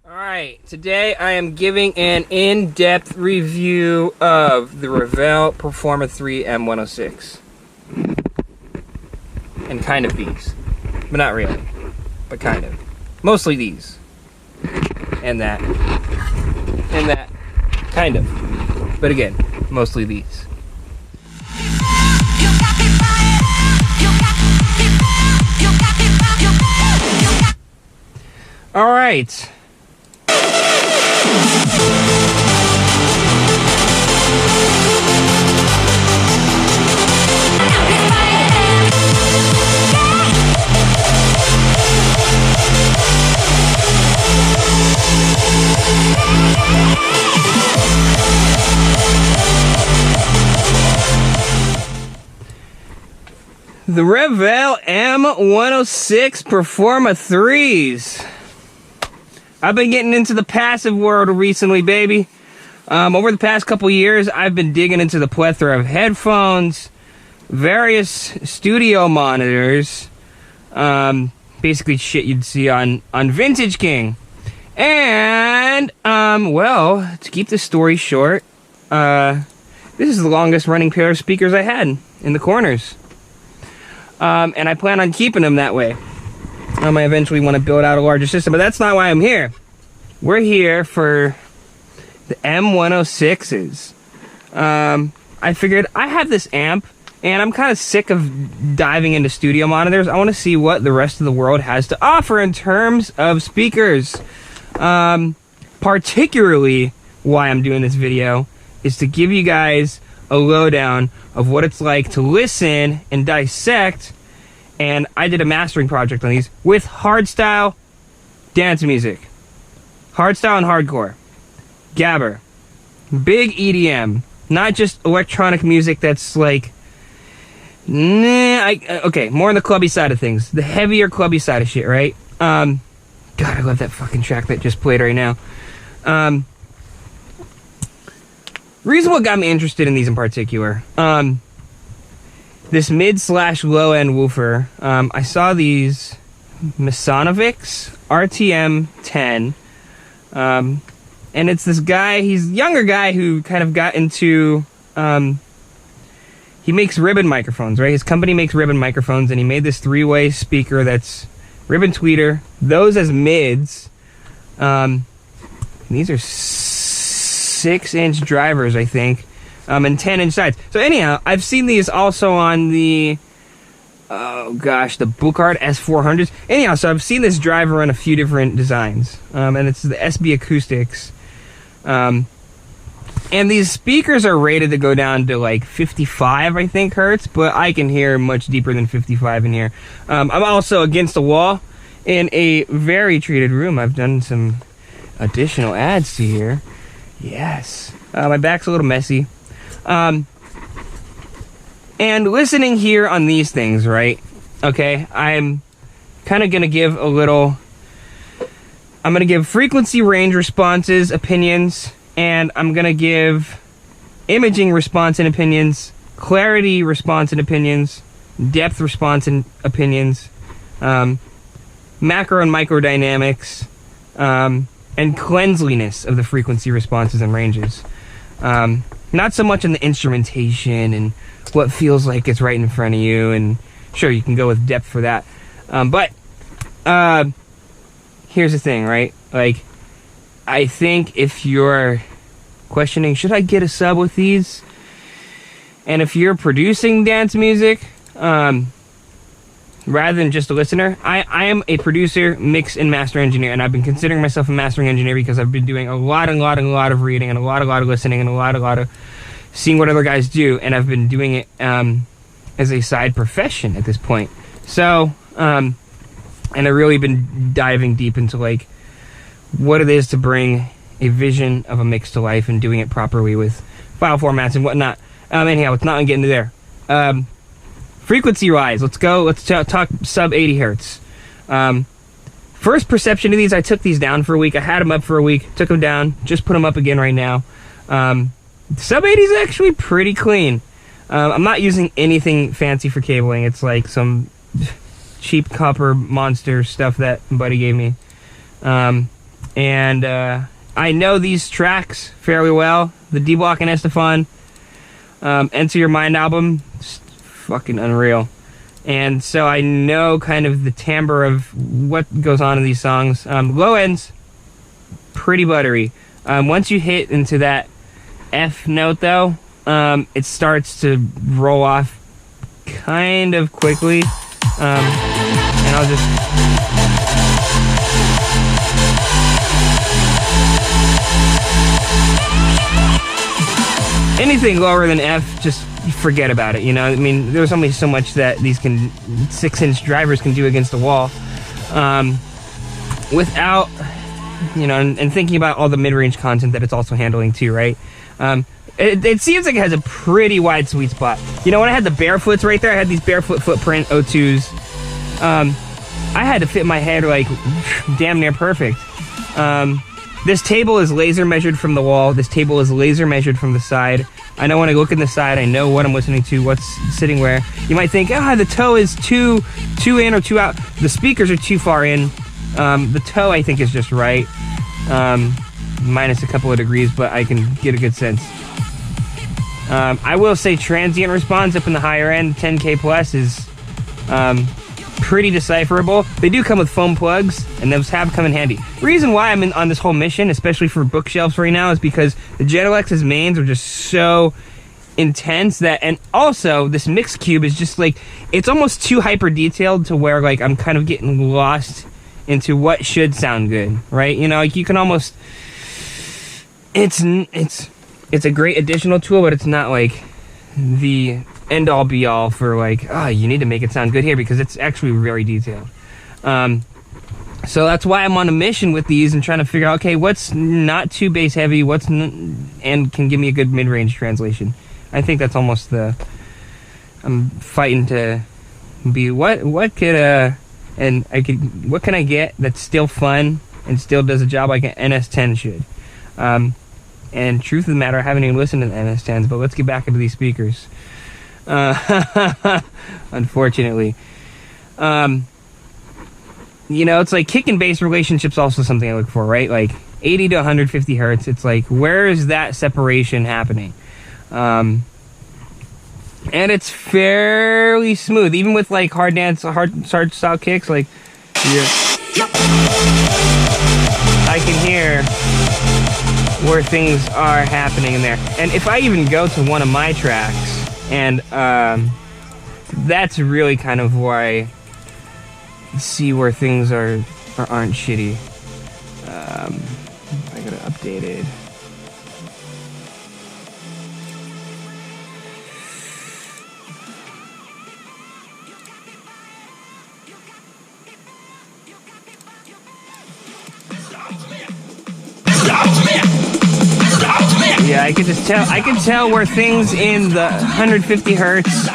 Alright, today I am giving an in-depth review of the Revel Performa 3 M106. And kind of these. But not really. But kind of. Mostly these. And that. And that. Kind of. But again, mostly these. Alright. The Revel M106 Performa 3s. I've been getting into the passive world recently, baby. Over the past couple years, I've been digging into the plethora of headphones, various studio monitors, basically shit you'd see on Vintage King. And, well, to keep this story short, this is the longest running pair of speakers I had in the corners. And I plan on keeping them that way. I eventually want to build out a larger system, but that's not why I'm here. We're here for the M106s. I figured I have this amp, and I'm kind of sick of diving into studio monitors. I want to see what the rest of the world has to offer in terms of speakers. Particularly why I'm doing this video is to give you guys a lowdown of what it's like to listen and dissect. And I did a mastering project on these with hardstyle dance music. Hardstyle and hardcore. Gabber. Big EDM. Not just electronic music that's like... okay, more on the clubby side of things. The heavier clubby side of shit, right? God, I love that fucking track that just played right now. Reason what got me interested in these in particular. This mid/low-end woofer, I saw these Masanovics RTM 10, and it's this guy, he's a younger guy who kind of got into, he makes ribbon microphones, right? His company makes ribbon microphones, and he made this three-way speaker that's ribbon tweeter, those as mids. These are 6-inch drivers, I think. And 10-inch sides. So anyhow, I've seen these also on the, oh gosh, the Buchard S400s. Anyhow, so I've seen this driver on a few different designs. And it's the SB Acoustics. And these speakers are rated to go down to like 55, I think, hertz. But I can hear much deeper than 55 in here. I'm also against the wall in a very treated room. I've done some additional ads to here. Yes. My back's a little messy. And listening here on these things, right? Okay, I'm kind of going to give a little... I'm going to give frequency range responses, opinions, and I'm going to give imaging response and opinions, clarity response and opinions, depth response and opinions, macro and micro dynamics, and cleanliness of the frequency responses and ranges. Not so much in the instrumentation and what feels like it's right in front of you, and sure, you can go with depth for that. But here's the thing, right? Like, I think if you're questioning, should I get a sub with these? And if you're producing dance music, rather than just a listener, I am a producer, mix, and master engineer, and I've been considering myself a mastering engineer because I've been doing a lot of reading, and a lot of listening, and a lot of seeing what other guys do, and I've been doing it as a side profession at this point. So, and I've really been diving deep into like what it is to bring a vision of a mix to life and doing it properly with file formats and whatnot. Anyhow, let's not get into there. Frequency wise, let's talk sub 80 hertz. First perception of these, I took these down for a week. I had them up for a week, took them down, just put them up again right now. Sub 80 is actually pretty clean. I'm not using anything fancy for cabling. It's like some cheap copper monster stuff that buddy gave me. And I know these tracks fairly well. The D-Block and Estefan Enter Your Mind album, just fucking unreal. And so I know kind of the timbre of what goes on in these songs. Low ends, pretty buttery. Once you hit into that F note, though, it starts to roll off kind of quickly. And I'll just... Anything lower than F, just forget about it, you know? I mean, there's only so much that these 6-inch drivers can do against the wall. Without, you know, and thinking about all the mid-range content that it's also handling too, right? It seems like it has a pretty wide sweet spot. You know, when I had the Barefoots right there, I had these Barefoot Footprint O2s. I had to fit my head, like, damn near perfect. This table is laser measured from the wall. This table is laser measured from the side. I know when I look in the side, I know what I'm listening to, what's sitting where. You might think, the toe is two in or two out. The speakers are too far in. The toe, I think, is just right. Minus a couple of degrees, but I can get a good sense. I will say transient response up in the higher end, 10K plus, is pretty decipherable. They do come with foam plugs, and those have come in handy. The reason why I'm on this whole mission, especially for bookshelves right now, is because the Genelex's mains are just so intense that, and also this mix cube is just like, it's almost too hyper detailed to where like I'm kind of getting lost into what should sound good, right? You know, like you can almost, it's a great additional tool, but it's not like the end-all be-all for like, you need to make it sound good here, because it's actually very detailed. So that's why I'm on a mission with these and trying to figure out, okay, what's not too bass heavy, and can give me a good mid-range translation. I think that's almost I'm fighting to be, what can I get that's still fun and still does a job like an NS10 should. And truth of the matter, I haven't even listened to the NS10s, but let's get back into these speakers. Unfortunately. You know, it's like kick and bass relationship's also something I look for, right? Like 80 to 150 hertz, it's like, where is that separation happening? And it's fairly smooth, even with like hard style kicks, like I can hear where things are happening in there. And if I even go to one of my tracks, and that's really kind of where I see where things aren't shitty. I gotta update it. Yeah, I can tell where things in the 150 hertz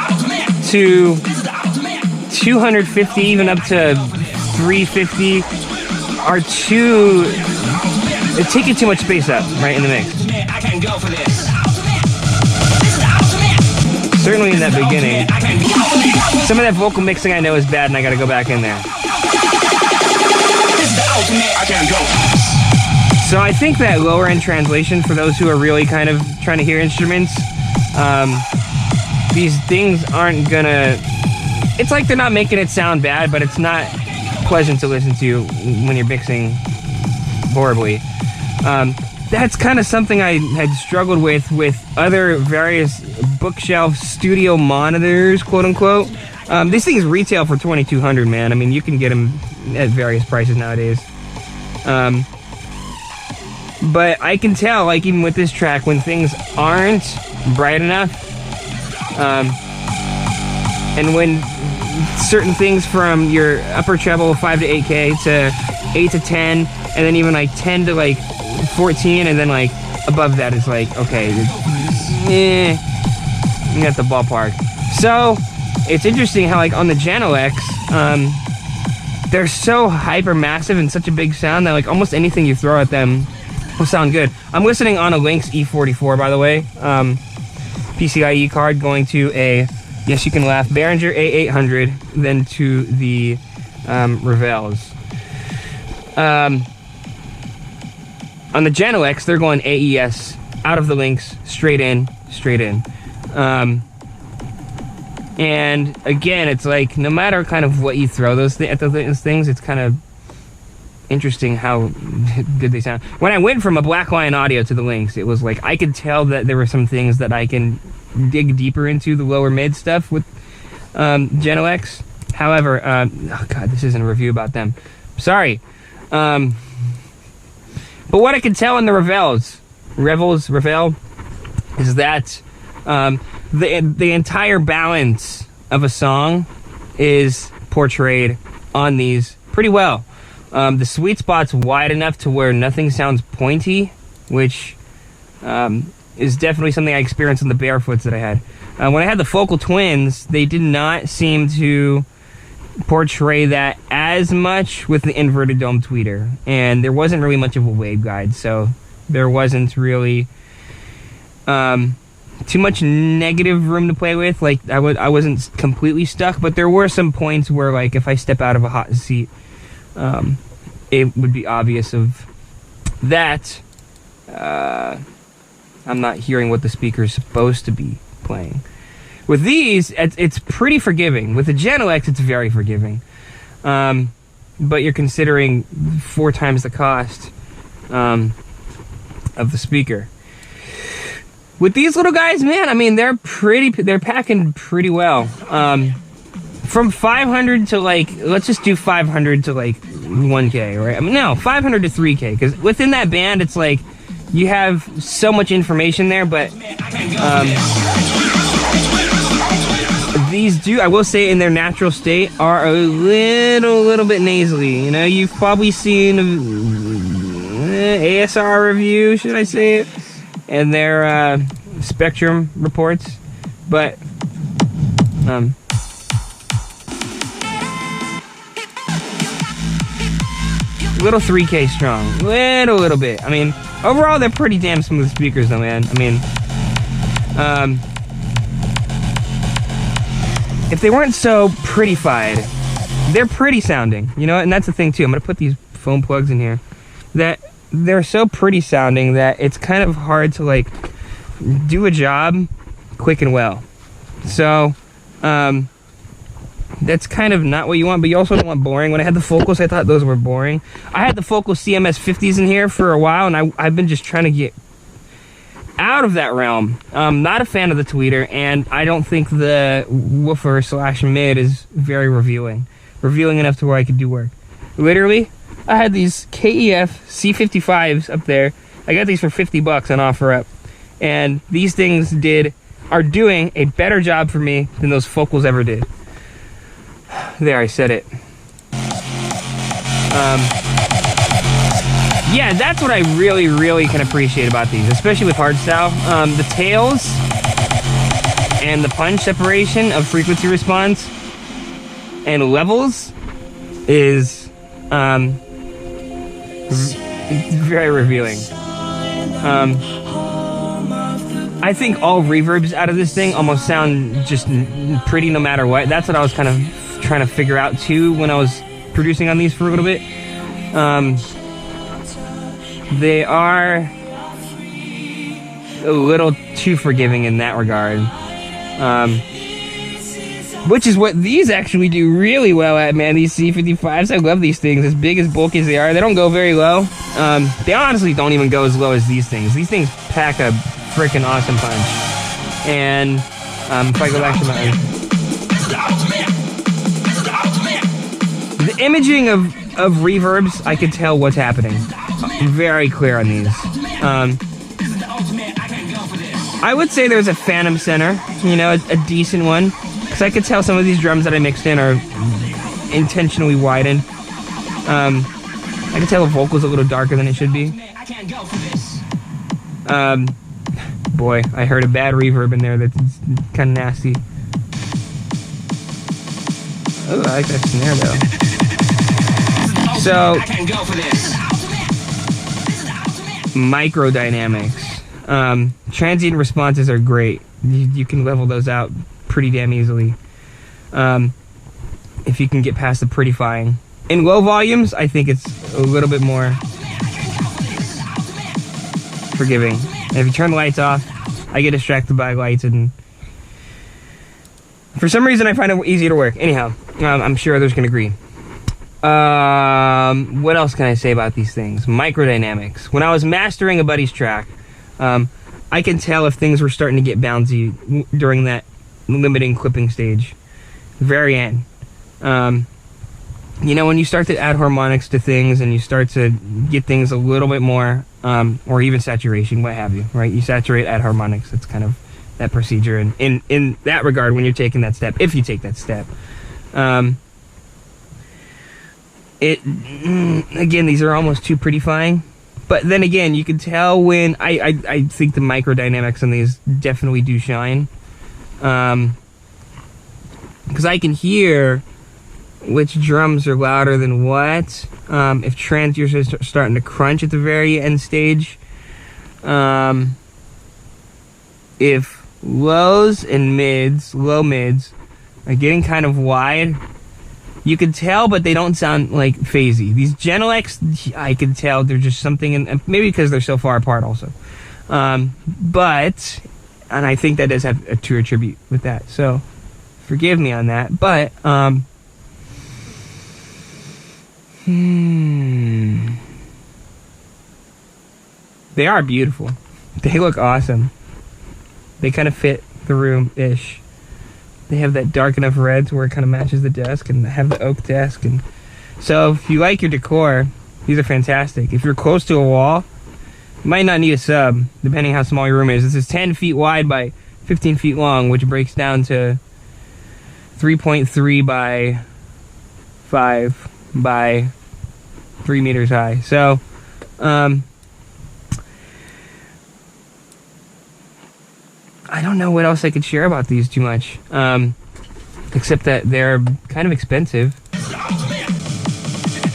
to 250, even up to 350 are it's taking too much space up right in the mix. Certainly in that beginning. Some of that vocal mixing I know is bad, and I gotta go back in there. So I think that lower end translation, for those who are really kind of trying to hear instruments, these things aren't gonna, it's like they're not making it sound bad, but it's not pleasant to listen to when you're mixing horribly. That's kind of something I had struggled with other various bookshelf studio monitors, quote unquote. These things retail for $2,200, man. I mean, you can get them at various prices nowadays. But I can tell, like, even with this track, when things aren't bright enough, and when certain things from your upper treble 5 to 8K to 8 to 10, and then even like 10 to like 14, and then like above that is like, okay, you got the ballpark. So it's interesting how like on the Genelex, they're so hyper massive and such a big sound that like almost anything you throw at them will sound good. I'm listening on a Lynx E44, by the way. PCIe card going to a, yes you can laugh, Behringer A800, then to the Revels. On the Genelex, they're going AES out of the Lynx, straight in. And again, it's like no matter kind of what you throw those things, it's kind of interesting how good they sound. When I went from a Blackline audio to the Lynx, it was like I could tell that there were some things that I can dig deeper into the lower mid stuff with Genelex. However, oh god, this isn't a review about them. Sorry. But what I can tell in the Revel, is that the entire balance of a song is portrayed on these pretty well. The sweet spot's wide enough to where nothing sounds pointy, which is definitely something I experienced on the Barefoots that I had. When I had the Focal Twins, they did not seem to portray that as much with the inverted dome tweeter, and there wasn't really much of a waveguide, so there wasn't really too much negative room to play with. Like I wasn't completely stuck, but there were some points where, like, if I step out of a hot seat, it would be obvious of that I'm not hearing what the speaker's supposed to be playing. With these, it's pretty forgiving. With the Genelex, it's very forgiving. But you're considering 4 times the cost of the speaker. With these little guys, man, I mean, they're packing pretty well. From 500 to, like, let's just do 500 to, like, 1K, right? I mean, no, 500 to 3K, because within that band, it's like, you have so much information there, but these I will say, in their natural state, are a little bit nasally. You know, you've probably seen ASR review, should I say it, and their Spectrum reports, but little 3K strong, little bit. I mean, overall, they're pretty damn smooth speakers, though, man. I mean, if they weren't so prettified, they're pretty sounding, you know. And that's the thing too. I'm gonna put these foam plugs in here. That they're so pretty sounding that it's kind of hard to, like, do a job quick and well. So, that's kind of not what you want, but you also don't want boring. When I had the Focals, I thought those were boring. I had the Focal CMS 50s in here for a while, and I've been just trying to get out of that realm. I'm not a fan of the tweeter, and I don't think the woofer / mid is very revealing enough to where I could do work. Literally, I had these KEF C55s up there. I got these for $50 on OfferUp, and these things are doing a better job for me than those Focals ever did. There, I said it. Yeah, that's what I really can appreciate about these, especially with Hardstyle. The tails and the punch separation of frequency response and levels is very revealing. I think all reverbs out of this thing almost sound just pretty no matter what. That's what I was kind of trying to figure out too when I was producing on these for a little bit. They are a little too forgiving in that regard, which is what these actually do really well at, man. These C55s, I love these things. As big, as bulky as they are, they don't go very low. They honestly don't even go as low as these things. These things pack a freaking awesome punch. And if I go back to my the imaging of reverbs, I could tell what's happening. Very clear on these. I would say there's a Phantom Center, you know, a decent one, because I could tell some of these drums that I mixed in are intentionally widened. I could tell the vocal's a little darker than it should be. Boy, I heard a bad reverb in there that's kind of nasty. Oh, I like that snare though. So, microdynamics. Transient responses are great. You can level those out pretty damn easily. If you can get past the prettifying. In low volumes, I think it's a little bit more forgiving. And if you turn the lights off, I get distracted by lights, and for some reason I find it easy to work. Anyhow, I'm sure others can agree. What else can I say about these things? Microdynamics. When I was mastering a buddy's track, I can tell if things were starting to get bouncy during that limiting clipping stage. Very end. You know, when you start to add harmonics to things and you start to get things a little bit more, or even saturation, what have you, right? You saturate, add harmonics. That's kind of that procedure. And in that regard, when you're taking that step, if you take that step, again, these are almost too prettyfying. But then again, you can tell when I think the microdynamics on these definitely do shine. Because I can hear which drums are louder than what. If transducers are starting to crunch at the very end stage. If lows and mids, low mids, are getting kind of wide, you can tell, but they don't sound like phasey. These Genelecs, I can tell they're just something, and maybe because they're so far apart also. But, and I think that does have to attribute with that. So, forgive me on that. But, they are beautiful. They look awesome. They kind of fit the room-ish. They have that dark enough red to where it kind of matches the desk, and have the oak desk. And so if you like your decor, these are fantastic. If you're close to a wall, you might not need a sub, depending how small your room is. This is 10 feet wide by 15 feet long, which breaks down to 3.3 by 5 by 3 meters high. So, I don't know what else I could share about these too much, except that they're kind of expensive.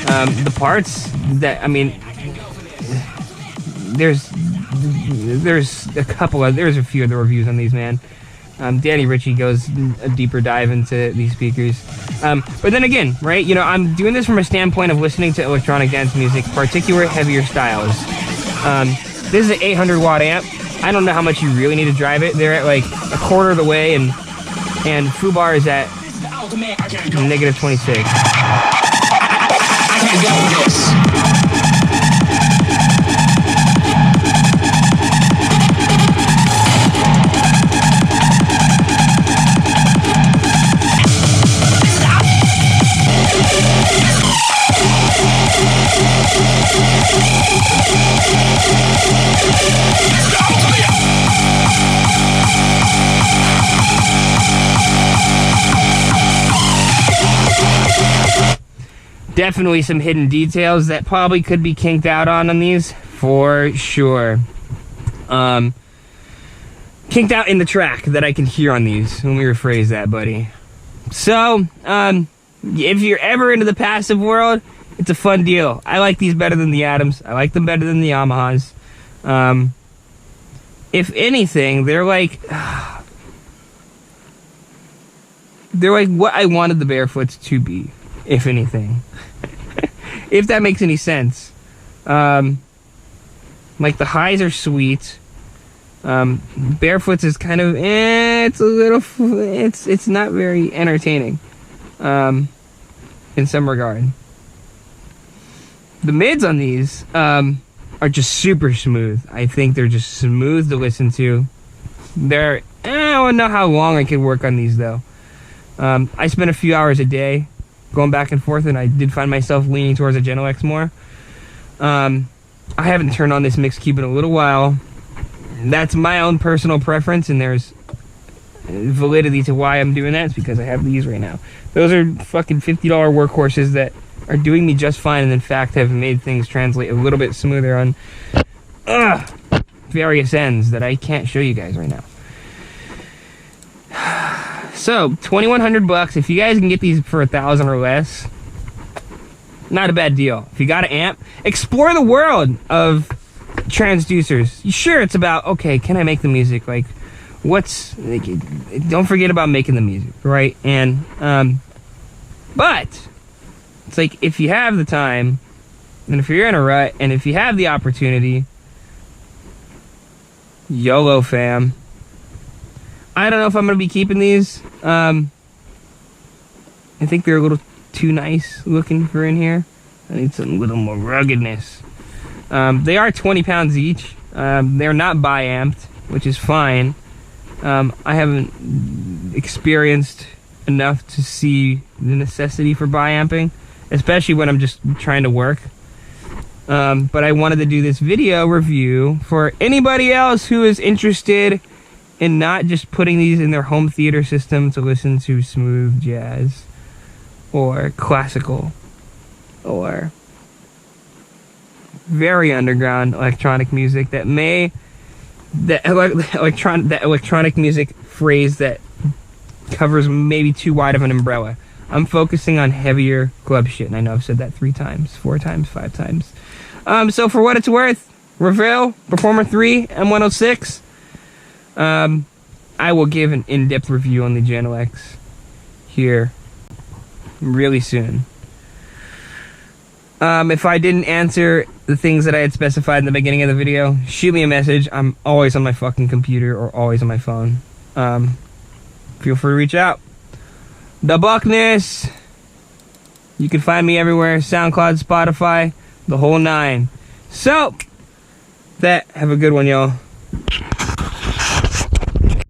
The parts that, I mean, there's a few of the reviews on these, man. Danny Ritchie goes a deeper dive into these speakers. But then again, right, you know, I'm doing this from a standpoint of listening to electronic dance music, particularly heavier styles. This is an 800 watt amp. I don't know how much you really need to drive it. They're at like a quarter of the way, and Fubar is at negative 26. I can't go with this. Definitely some hidden details that probably could be kinked out on these, for sure. Kinked out in the track that I can hear on these. Let me rephrase that, buddy. So, if you're ever into the passive world, it's a fun deal. I like these better than the Adams. I like them better than the Yamahas. If anything, they're like what I wanted the Barefoots to be, if anything. If that makes any sense. Like the highs are sweet. Barefoots is kind of it's a little, it's not very entertaining in some regard. The mids on these are just super smooth. I think they're just smooth to listen to. I don't know how long I could work on these though. I spent a few hours a day going back and forth, and I did find myself leaning towards a Genelecs more. I haven't turned on this mix cube in a little while. That's my own personal preference, and there's validity to why I'm doing that. It's because I have these right now. Those are fucking $50 workhorses that are doing me just fine, and in fact have made things translate a little bit smoother on various ends that I can't show you guys right now. So, $2,100 if you guys can get these for $1,000 or less. Not a bad deal. If you got an amp, explore the world of transducers. Sure, it's about, okay, can I make the music? Like, don't forget about making the music, right? And, but, it's like, if you have the time, and if you're in a rut, and if you have the opportunity, YOLO fam. I don't know if I'm going to be keeping these. I think they're a little too nice looking for in here. I need some little more ruggedness. They are 20 pounds each. They're not bi-amped, which is fine. I haven't experienced enough to see the necessity for bi-amping, especially when I'm just trying to work. But I wanted to do this video review for anybody else who is interested in not just putting these in their home theater system to listen to smooth jazz or classical or very underground electronic music that electronic music phrase that covers maybe too wide of an umbrella. I'm focusing on heavier club shit, and I know I've said that 3 times, 4 times, 5 times. So for what it's worth, Revel Performa 3 M106. I will give an in-depth review on the Channel X here really soon. If I didn't answer the things that I had specified in the beginning of the video, shoot me a message. I'm always on my fucking computer or always on my phone. Feel free to reach out. The Buckness. You can find me everywhere. SoundCloud, Spotify, the whole 9. So, have a good one, y'all.